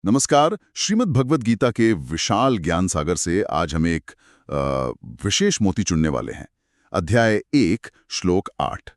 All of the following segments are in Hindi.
नमस्कार। श्रीमद् भगवद गीता के विशाल ज्ञान सागर से आज हम एक विशेष मोती चुनने वाले हैं। अध्याय 1 श्लोक 8।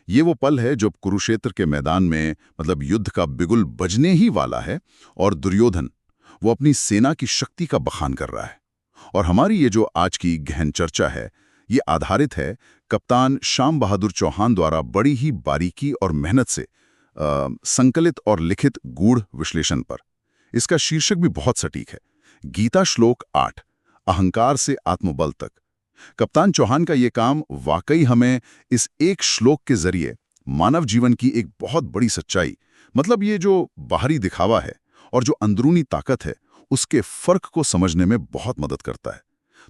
ये वो पल है जब कुरुक्षेत्र के मैदान में मतलब युद्ध का बिगुल बजने ही वाला है और दुर्योधन वो अपनी सेना की शक्ति का बखान कर रहा है। और हमारी ये जो आज की गहन चर्चा है ये आधारित है कप्तान श्याम बहादुर चौहान द्वारा बड़ी ही बारीकी और मेहनत से संकलित और लिखित गूढ़ विश्लेषण पर। इसका शीर्षक भी बहुत सटीक है, गीता श्लोक 8, अहंकार से आत्मबल तक। कप्तान चौहान का ये काम वाकई हमें इस एक श्लोक के जरिए मानव जीवन की एक बहुत बड़ी सच्चाई, मतलब ये जो बाहरी दिखावा है और जो अंदरूनी ताकत है, उसके फर्क को समझने में बहुत मदद करता है।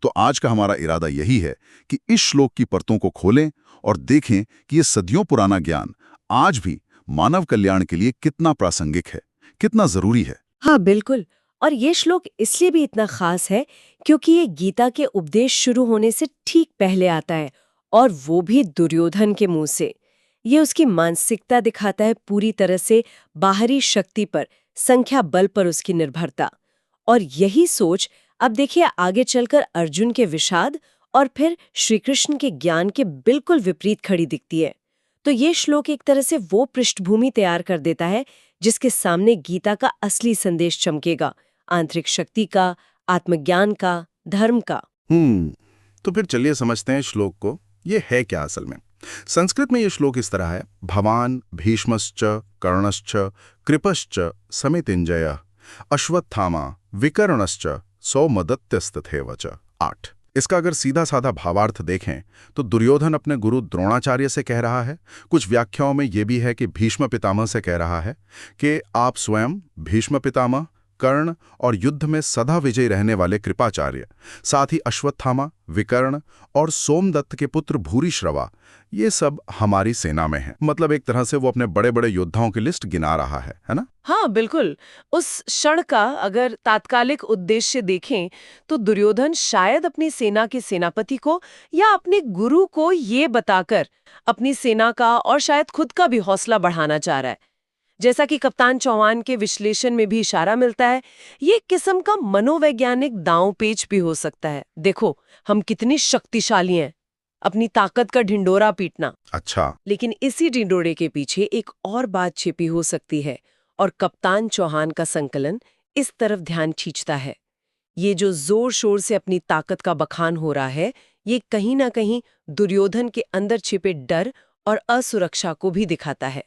तो आज का हमारा इरादा यही है कि इस श्लोक की परतों को खोलें और देखें कि ये सदियों पुराना ज्ञान आज भी मानव कल्याण के लिए कितना प्रासंगिक है, कितना जरूरी है। हाँ बिल्कुल। और ये श्लोक इसलिए भी इतना खास है क्योंकि ये गीता के उपदेश शुरू होने से ठीक पहले आता है, और वो भी दुर्योधन के मुंह से। ये उसकी मानसिकता दिखाता है, पूरी तरह से बाहरी शक्ति पर, संख्या बल पर उसकी निर्भरता। और यही सोच अब देखिए आगे चलकर अर्जुन के विषाद और फिर श्री कृष्ण के ज्ञान के बिल्कुल विपरीत खड़ी दिखती है। तो ये श्लोक एक तरह से वो पृष्ठभूमि तैयार कर देता है जिसके सामने गीता का असली संदेश चमकेगा, आंतरिक शक्ति का, आत्मज्ञान का, धर्म का। तो फिर चलिए समझते हैं श्लोक को। ये है क्या असल में? संस्कृत में ये श्लोक इस तरह है: भवान भीष्मश्च कर्णश्च कृपश्च समितिंजय अश्वत्थामा विकर्णश्च सौमदत्यस्तथैव च। 8। इसका अगर सीधा साधा भावार्थ देखें तो दुर्योधन अपने गुरु द्रोणाचार्य से कह रहा है। कुछ व्याख्याओं में यह भी है कि भीष्म पितामह से कह रहा है कि आप स्वयं भीष्म पितामह, कर्ण और युद्ध में सदा विजयी रहने वाले कृपाचार्य, साथ ही अश्वत्थामा, विकर्ण और सोमदत्त के पुत्र भूरिश्रवा, ये सब हमारी सेना में हैं। मतलब एक तरह से वो अपने बड़े बड़े योद्धाओं की लिस्ट गिना रहा है ना? हाँ बिल्कुल। उस क्षण का अगर तात्कालिक उद्देश्य देखें तो दुर्योधन शायद अपनी सेना के सेनापति को या अपने गुरु को ये बताकर अपनी सेना का और शायद खुद का भी हौसला बढ़ाना चाह रहा है। जैसा कि कप्तान चौहान के विश्लेषण में भी इशारा मिलता है, ये एक किस्म का मनोवैज्ञानिक दांवपेच भी हो सकता है। देखो हम कितनी शक्तिशाली हैं, अपनी ताकत का ढिंडोरा पीटना। अच्छा। लेकिन इसी ढिंडोरे के पीछे एक और बात छिपी हो सकती है, और कप्तान चौहान का संकलन इस तरफ ध्यान खींचता है। ये जो जोर शोर से अपनी ताकत का बखान हो रहा है, ये कहीं ना कहीं दुर्योधन के अंदर छिपे डर और असुरक्षा को भी दिखाता है।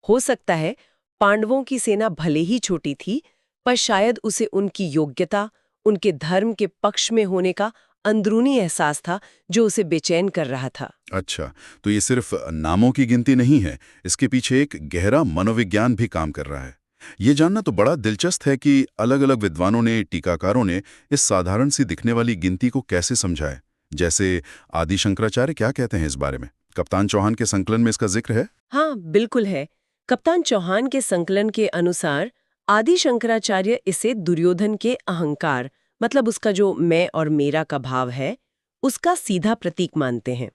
हो सकता है पांडवों की सेना भले ही छोटी थी, पर शायद उसे उनकी योग्यता, उनके धर्म के पक्ष में होने का अंदरूनी एहसास था जो उसे बेचैन कर रहा था। अच्छा, तो ये सिर्फ नामों की गिनती नहीं है, इसके पीछे एक गहरा मनोविज्ञान भी काम कर रहा है। ये जानना तो बड़ा दिलचस्प है कि अलग-अलग विद्वानों ने, टीकाकारों ने इस साधारण सी दिखने वाली गिनती को कैसे समझा है। जैसे आदि शंकराचार्य क्या कहते हैं इस बारे में? कप्तान चौहान के संकलन में इसका जिक्र है? हाँ बिल्कुल है। कप्तान चौहान के संकलन के अनुसार आदि शंकराचार्य इसे दुर्योधन के अहंकार, मतलब उसका जो मैं और मेरा का भाव है, उसका सीधा प्रतीक मानते हैं।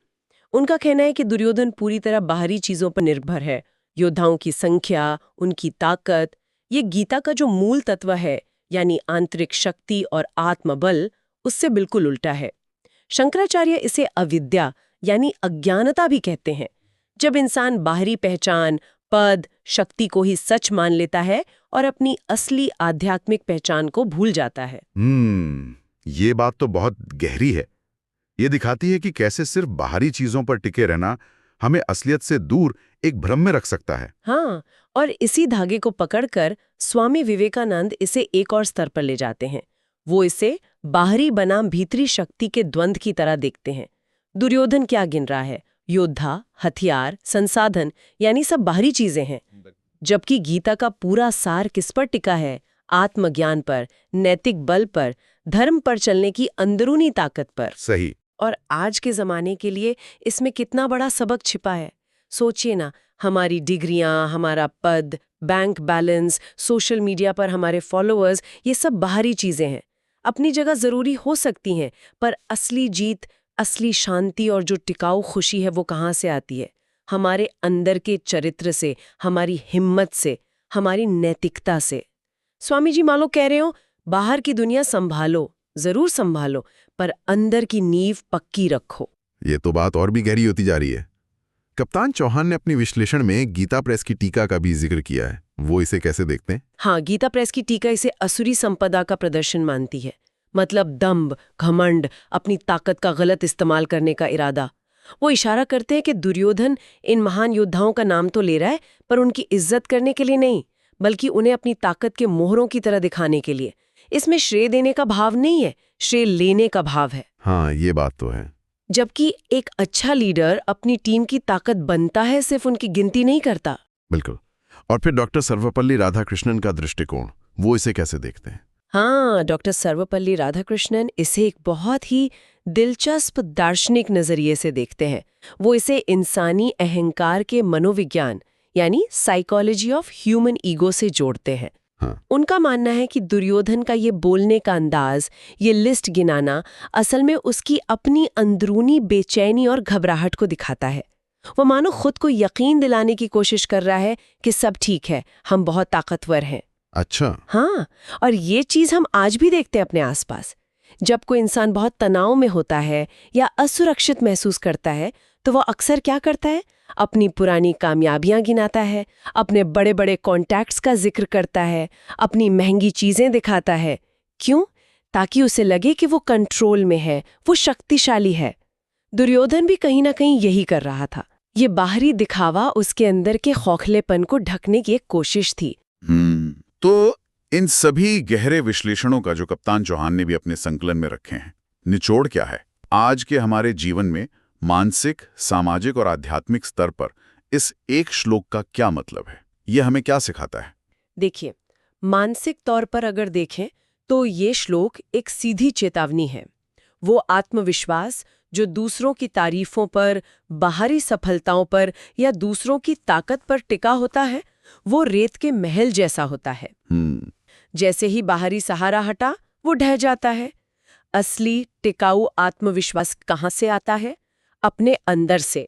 उनका कहना है कि दुर्योधन पूरी तरह बाहरी चीजों पर निर्भर है। योद्धाओं की संख्या, उनकी ताकत, ये गीता का जो मूल तत्व है, यानी आंतरिक शक्ति और आत्मबल, उससे बिल्कुल उल्टा है। शंकराचार्य इसे अविद्या यानी अज्ञानता भी कहते हैं, जब इंसान बाहरी पहचान, पद, शक्ति को ही सच मान लेता है और अपनी असली आध्यात्मिक पहचान को भूल जाता है। ये बात तो बहुत गहरी है। ये दिखाती है कि कैसे सिर्फ बाहरी चीजों पर टिके रहना हमें असलियत से दूर एक भ्रम में रख सकता है। हाँ, और इसी धागे को पकड़कर स्वामी विवेकानंद इसे एक और स्तर पर ले जाते हैं। वो इसे बाहरी बनाम भीतरी शक्ति के द्वंद्व की तरह देखते हैं। दुर्योधन क्या गिन रहा है? योद्धा, हथियार, संसाधन, यानी सब बाहरी चीजें हैं। जबकि गीता का पूरा सार किस पर टिका है? आत्मज्ञान पर, नैतिक बल पर, धर्म पर चलने की अंदरूनी ताकत पर। सही। और आज के जमाने के लिए इसमें कितना बड़ा सबक छिपा है। सोचिए ना, हमारी डिग्रियां, हमारा पद, बैंक बैलेंस, सोशल मीडिया पर हमारे फॉलोअर्स, ये सब बाहरी चीजें हैं। अपनी जगह जरूरी हो सकती हैं, पर असली जीत, असली शांति और जो टिकाऊ खुशी है वो कहाँ से आती है? हमारे अंदर के चरित्र से, हमारी हिम्मत से, हमारी नैतिकता से। स्वामी जी मान लो कह रहे हो, बाहर की दुनिया संभालो, जरूर संभालो, पर अंदर की नींव पक्की रखो। ये तो बात और भी गहरी होती जा रही है। कप्तान चौहान ने अपनी विश्लेषण में गीता प्रेस की टीका का भी जिक्र किया है। वो इसे कैसे देखते हैं? हाँ, गीता प्रेस की टीका इसे असुरी संपदा का प्रदर्शन मानती है। मतलब दंभ, घमंड, अपनी ताकत का गलत इस्तेमाल करने का इरादा। वो इशारा करते हैं कि दुर्योधन इन महान योद्धाओं का नाम तो ले रहा है, पर उनकी इज्जत करने के लिए नहीं, बल्कि उन्हें अपनी ताकत के मोहरों की तरह दिखाने के लिए। इसमें श्रेय देने का भाव नहीं है, श्रेय लेने का भाव है। हाँ, ये बात तो है। जबकि एक अच्छा लीडर अपनी टीम की ताकत बनता है, सिर्फ उनकी गिनती नहीं करता। बिल्कुल। और फिर डॉक्टर सर्वपल्ली राधाकृष्णन का दृष्टिकोण, वो इसे कैसे देखते हैं? हाँ, डॉक्टर सर्वपल्ली राधाकृष्णन इसे एक बहुत ही दिलचस्प दार्शनिक नजरिए से देखते हैं। वो इसे इंसानी अहंकार के मनोविज्ञान यानी साइकोलॉजी ऑफ ह्यूमन ईगो से जोड़ते हैं। हाँ। उनका मानना है कि दुर्योधन का ये बोलने का अंदाज, ये लिस्ट गिनाना, असल में उसकी अपनी अंदरूनी बेचैनी और घबराहट को दिखाता है। वो मानो खुद को यकीन दिलाने की कोशिश कर रहा है कि सब ठीक है, हम बहुत ताकतवर हैं। अच्छा। हाँ, और ये चीज हम आज भी देखते हैं अपने आसपास। जब कोई इंसान बहुत तनाव में होता है या असुरक्षित महसूस करता है, तो वो अक्सर क्या करता है? अपनी पुरानी कामयाबियां गिनाता है, अपने बड़े बड़े कॉन्टैक्ट्स का जिक्र करता है, अपनी महंगी चीजें दिखाता है। क्यों? ताकि उसे लगे कि वो कंट्रोल में है, वो शक्तिशाली है। दुर्योधन भी कहीं ना कहीं यही कर रहा था। ये बाहरी दिखावा उसके अंदर के खौखलेपन को ढकने की एक कोशिश थी। तो इन सभी गहरे विश्लेषणों का जो कप्तान चौहान ने भी अपने संकलन में रखे हैं, निचोड़ क्या है? आज के हमारे जीवन में मानसिक, सामाजिक और आध्यात्मिक स्तर पर इस एक श्लोक का क्या मतलब है? यह हमें क्या सिखाता है? देखिए, मानसिक तौर पर अगर देखें तो ये श्लोक एक सीधी चेतावनी है। वो आत्मविश्वास जो दूसरों की तारीफों पर, बाहरी सफलताओं पर या दूसरों की ताकत पर टिका होता है, वो रेत के महल जैसा होता है। जैसे ही बाहरी सहारा हटा, वो ढह जाता है। असली टिकाऊ आत्मविश्वास कहाँ से आता है? अपने अंदर से,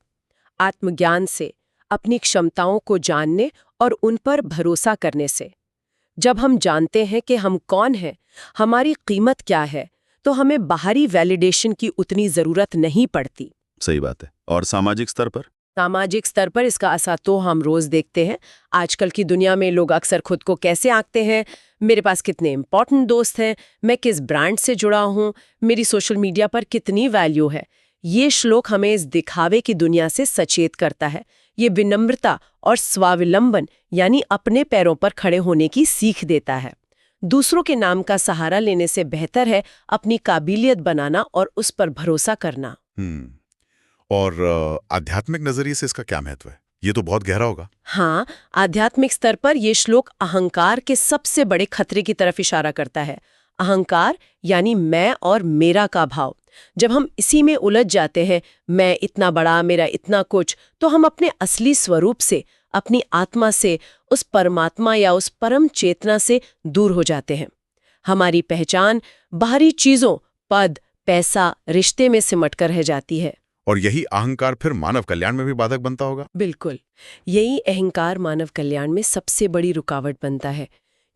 आत्मज्ञान से, अपनी क्षमताओं को जानने और उन पर भरोसा करने से। जब हम जानते हैं कि हम कौन हैं, हमारी कीमत क्या है, तो हमें बाहरी वैलिडेशन की उतनी जरूरत नहीं पड़ती। सही बात है। और सामाजिक स्तर पर? सामाजिक स्तर पर इसका असर तो हम रोज देखते हैं। आजकल की दुनिया में लोग अक्सर खुद को कैसे आंकते हैं? मेरे पास कितने इंपॉर्टेंट दोस्त हैं, मैं किस ब्रांड से जुड़ा हूँ, मेरी सोशल मीडिया पर कितनी वैल्यू है। ये श्लोक हमें इस दिखावे की दुनिया से सचेत करता है। ये विनम्रता और स्वावलंबन यानी अपने पैरों पर खड़े होने की सीख देता है। दूसरों के नाम का सहारा लेने से बेहतर है अपनी काबिलियत बनाना और उस पर भरोसा करना। और आध्यात्मिक नजरिए से इसका क्या महत्व है? ये तो बहुत गहरा होगा। हाँ, आध्यात्मिक स्तर पर यह श्लोक अहंकार के सबसे बड़े खतरे की तरफ इशारा करता है। अहंकार यानी मैं और मेरा का भाव। जब हम इसी में उलझ जाते हैं, मैं इतना बड़ा, मेरा इतना कुछ, तो हम अपने असली स्वरूप से, अपनी आत्मा से, उस परमात्मा या उस परम चेतना से दूर हो जाते हैं। हमारी पहचान बाहरी चीजों, पद, पैसा, रिश्ते में सिमट कर रह जाती है। और यही अहंकार फिर मानव कल्याण में भी बाधक बनता होगा। बिल्कुल, यही अहंकार मानव कल्याण में सबसे बड़ी रुकावट बनता है,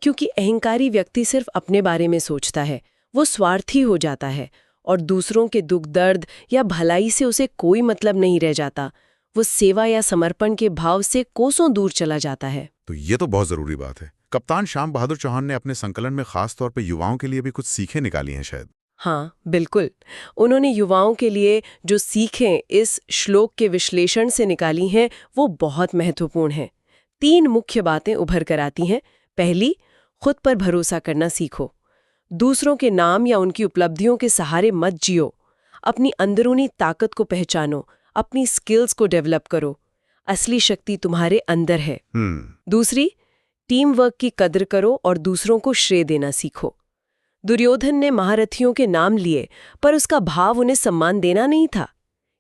क्योंकि अहंकारी व्यक्ति सिर्फ अपने बारे में सोचता है, वो स्वार्थी हो जाता है और दूसरों के दुख दर्द या भलाई से उसे कोई मतलब नहीं रह जाता। वो सेवा या समर्पण के भाव से कोसों दूर चला जाता है। तो ये तो बहुत जरूरी बात है। कप्तान श्याम बहादुर चौहान ने अपने संकलन में खास तौर पर युवाओं के लिए भी कुछ सीखें निकाली हैं शायद। हाँ, बिल्कुल। उन्होंने युवाओं के लिए जो सीखें इस श्लोक के विश्लेषण से निकाली हैं, वो बहुत महत्वपूर्ण हैं। 3 मुख्य बातें उभर कर आती हैं। पहली, खुद पर भरोसा करना सीखो। दूसरों के नाम या उनकी उपलब्धियों के सहारे मत जियो। अपनी अंदरूनी ताकत को पहचानो, अपनी स्किल्स को डेवलप करो। असली शक्ति तुम्हारे अंदर है। दूसरी, टीम वर्क की कद्र करो और दूसरों को श्रेय देना सीखो। दुर्योधन ने महारथियों के नाम लिए, पर उसका भाव उन्हें सम्मान देना नहीं था।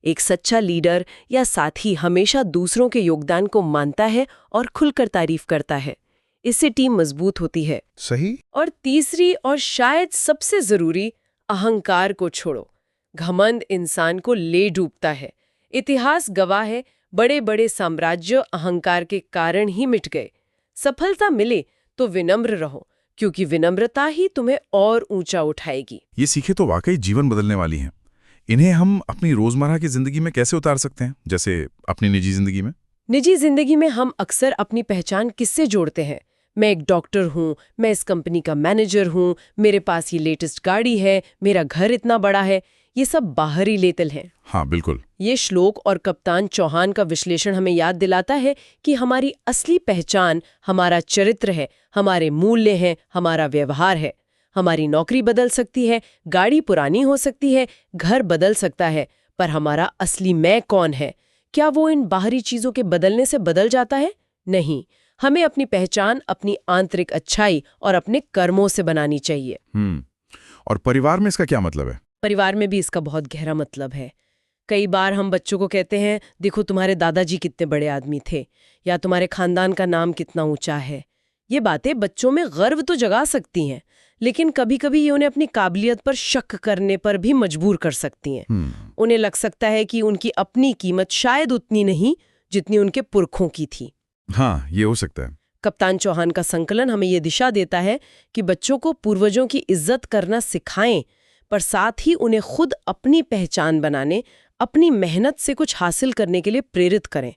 एक सच्चा लीडर या साथी हमेशा दूसरों के योगदान को मानता है और खुलकर तारीफ करता है। इससे टीम मजबूत होती है। सही। और तीसरी और शायद सबसे जरूरी, अहंकार को छोड़ो। घमंड इंसान को ले डूबता है। इतिहास गवाह है, बड़े बड़े साम्राज्य अहंकार के कारण ही मिट गए। सफलता मिले तो विनम्र रहो, क्योंकि विनम्रता ही तुम्हें और ऊंचा उठाएगी। ये सीखे तो वाकई जीवन बदलने वाली हैं। इन्हें हम अपनी रोजमर्रा की जिंदगी में कैसे उतार सकते हैं, जैसे अपनी निजी जिंदगी में? निजी जिंदगी में हम अक्सर अपनी पहचान किससे जोड़ते हैं? मैं एक डॉक्टर हूँ, मैं इस कंपनी का मैनेजर हूँ, मेरे पास ये लेटेस्ट गाड़ी है, मेरा घर इतना बड़ा है। ये सब बाहरी लेतल हैं। हाँ बिल्कुल। ये श्लोक और कप्तान चौहान का विश्लेषण हमें याद दिलाता है कि हमारी असली पहचान हमारा चरित्र है, हमारे मूल्य हैं, हमारा व्यवहार है। हमारी नौकरी बदल सकती है, गाड़ी पुरानी हो सकती है, घर बदल सकता है, पर हमारा असली मैं कौन है, क्या वो इन बाहरी चीजों के बदलने से बदल जाता है? नहीं। हमें अपनी पहचान अपनी आंतरिक अच्छाई और अपने कर्मों से बनानी चाहिए। और परिवार में इसका क्या मतलब है? परिवार में भी इसका बहुत गहरा मतलब है। कई बार हम बच्चों को कहते हैं, देखो तुम्हारे दादाजी कितने बड़े आदमी थे, या तुम्हारे खानदान का नाम कितना ऊंचा है। ये बातें बच्चों में गर्व तो जगा सकती हैं, लेकिन कभी-कभी ये उन्हें अपनी काबिलियत पर शक करने पर भी मजबूर कर सकती हैं। उन्हें लग सकता है कि उनकी अपनी कीमत शायद उतनी नहीं जितनी उनके पुरखों की थी। हाँ, ये हो सकता है। कप्तान चौहान का संकलन हमें ये दिशा देता है कि बच्चों को पूर्वजों की इज्जत करना सिखाएं, पर साथ ही उन्हें खुद अपनी पहचान बनाने, अपनी मेहनत से कुछ हासिल करने के लिए प्रेरित करें।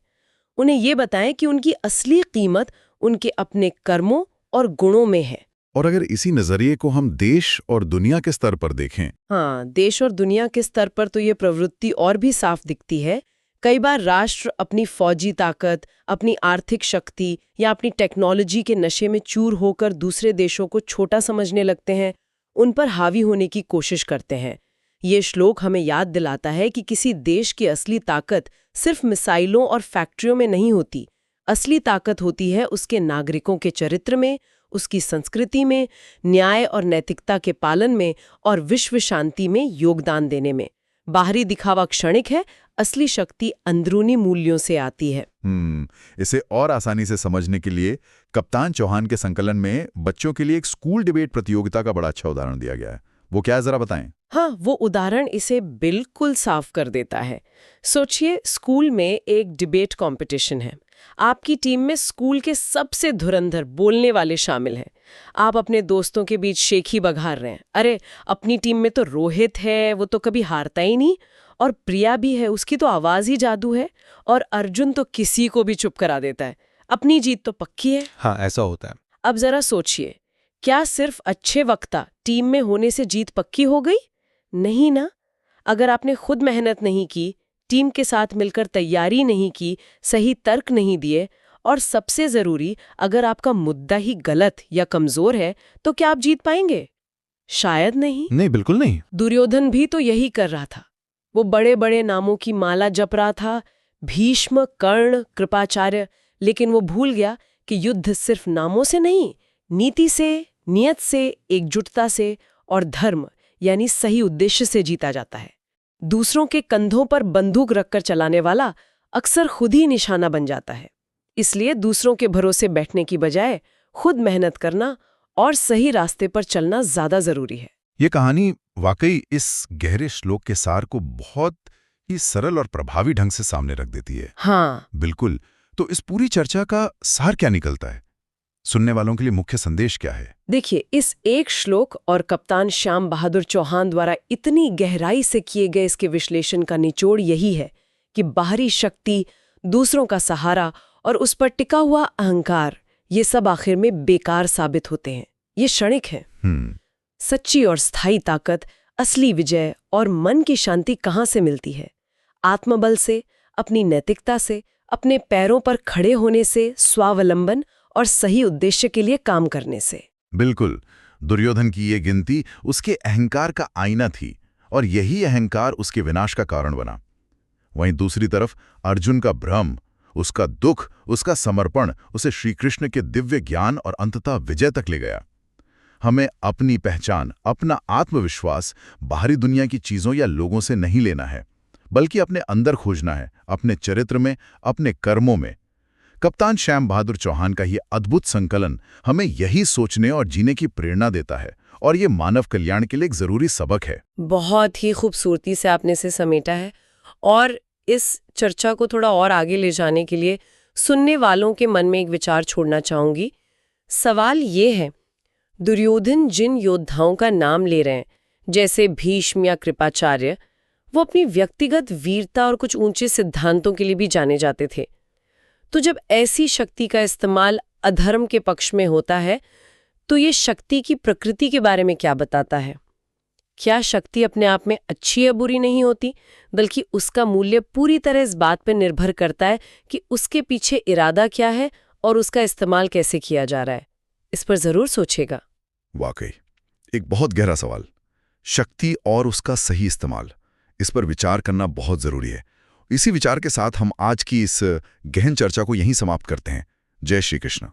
उन्हें ये बताएं कि उनकी असली कीमत उनके अपने कर्मों और गुणों में है। और अगर इसी नजरिए को हम देश और दुनिया के स्तर पर देखें, हाँ, देश और दुनिया के स्तर पर तो ये प्रवृत्ति और भी साफ दिखती है। कई बार राष्ट्र अपनी फौजी ताकत, अपनी आर्थिक शक्ति या अपनी टेक्नोलॉजी के नशे में चूर होकर दूसरे देशों को छोटा समझने लगते हैं, उन पर हावी होने की कोशिश करते हैं। ये श्लोक हमें याद दिलाता है कि किसी देश की असली ताकत सिर्फ मिसाइलों और फैक्ट्रियों में नहीं होती। असली ताकत होती है उसके नागरिकों के चरित्र में, उसकी संस्कृति में, न्याय और नैतिकता के पालन में और विश्व शांति में योगदान देने में। बाहरी दिखावा क्षणिक है, असली शक्ति अंदरूनी मूल्यों से आती है। इसे और आसानी से समझने के लिए कप्तान चौहान के संकलन में बच्चों के लिए एक स्कूल डिबेट प्रतियोगिता का बड़ा अच्छा उदाहरण दिया गया है। वो क्या है, जरा बताएं। हाँ, वो उदाहरण इसे बिल्कुल साफ कर देता है। सोचिए, स्कूल में एक डिबेट कंपटीशन है। आपकी टीम में स्कूल के सबसे धुरंधर बोलने वाले शामिल हैं। आप अपने दोस्तों के बीच शेखी बघार रहे हैं, अरे अपनी टीम में तो रोहित है, वो तो कभी हारता ही नहीं, और प्रिया भी है, उसकी तो आवाज ही जादू है, और अर्जुन तो किसी को भी चुप करा देता है, अपनी जीत तो पक्की है। हाँ, ऐसा होता है। अब जरा सोचिए, क्या सिर्फ अच्छे वक्ता टीम में होने से जीत पक्की हो गई? नहीं ना। अगर आपने खुद मेहनत नहीं की, टीम के साथ मिलकर तैयारी नहीं की, सही तर्क नहीं दिए, और सबसे जरूरी, अगर आपका मुद्दा ही गलत या कमजोर है, तो क्या आप जीत पाएंगे? शायद नहीं। नहीं, बिल्कुल नहीं। दुर्योधन भी तो यही कर रहा था। वो बड़े बड़े नामों की माला जप रहा था, भीष्म, कर्ण, कृपाचार्य, लेकिन वो भूल गया कि युद्ध सिर्फ नामों से नहीं, नीति से, नियत से, एकजुटता से और धर्म यानी सही उद्देश्य से जीता जाता है। दूसरों के कंधों पर बंदूक रखकर चलाने वाला अक्सर खुद ही निशाना बन जाता है। इसलिए दूसरों के भरोसे बैठने की बजाय खुद मेहनत करना और सही रास्ते पर चलना ज्यादा जरूरी है। ये कहानी वाकई इस गहरे श्लोक के सार को बहुत ही सरल और प्रभावी ढंग से सामने रख देती है। हाँ, बिल्कुल। तो इस पूरी चर्चा का सार क्या निकलता है? सुनने वालों के लिए मुख्य संदेश क्या है? देखिए, इस एक श्लोक और कप्तान श्याम बहादुर चौहान द्वारा इतनी गहराई से किए गए इसके विश्लेषण का निचोड़ यही है कि बाहरी शक्ति, दूसरों का सहारा और उस पर टिका हुआ अहंकार, ये सब आखिर में बेकार साबित होते हैं। ये क्षणिक है। सच्ची और स्थायी ताकत, असली विजय और मन की शांति कहाँ से मिलती है? आत्मबल से, अपनी नैतिकता से, अपने पैरों पर खड़े होने से, स्वावलंबन और सही उद्देश्य के लिए काम करने से। बिल्कुल। दुर्योधन की ये गिनती उसके अहंकार का आईना थी और यही अहंकार उसके विनाश का कारण बना। वहीं दूसरी तरफ अर्जुन का भ्रम, उसका दुख, उसका समर्पण उसे श्रीकृष्ण के दिव्य ज्ञान और अंततः विजय तक ले गया। हमें अपनी पहचान, अपना आत्मविश्वास बाहरी दुनिया की चीजों या लोगों से नहीं लेना है, बल्कि अपने अंदर खोजना है, अपने चरित्र में, अपने कर्मों में। कप्तान श्याम बहादुर चौहान का ये अद्भुत संकलन हमें यही सोचने और जीने की प्रेरणा देता है, और ये मानव कल्याण के लिए एक जरूरी सबक है। बहुत ही खूबसूरती से आपने इसे समेटा है, और इस चर्चा को थोड़ा और आगे ले जाने के लिए सुनने वालों के मन में एक विचार छोड़ना चाहूंगी। सवाल ये है, दुर्योधन जिन योद्धाओं का नाम ले रहे हैं, जैसे भीष्म या कृपाचार्य, वो अपनी व्यक्तिगत वीरता और कुछ ऊंचे सिद्धांतों के लिए भी जाने जाते थे। तो जब ऐसी शक्ति का इस्तेमाल अधर्म के पक्ष में होता है, तो ये शक्ति की प्रकृति के बारे में क्या बताता है? क्या शक्ति अपने आप में अच्छी या बुरी नहीं होती, बल्कि उसका मूल्य पूरी तरह इस बात पर निर्भर करता है कि उसके पीछे इरादा क्या है और उसका इस्तेमाल कैसे किया जा रहा है। इस पर जरूर सोचेगा। वाकई एक बहुत गहरा सवाल। शक्ति और उसका सही इस्तेमाल, इस पर विचार करना बहुत जरूरी है। इसी विचार के साथ हम आज की इस गहन चर्चा को यहीं समाप्त करते हैं। जय श्री कृष्ण।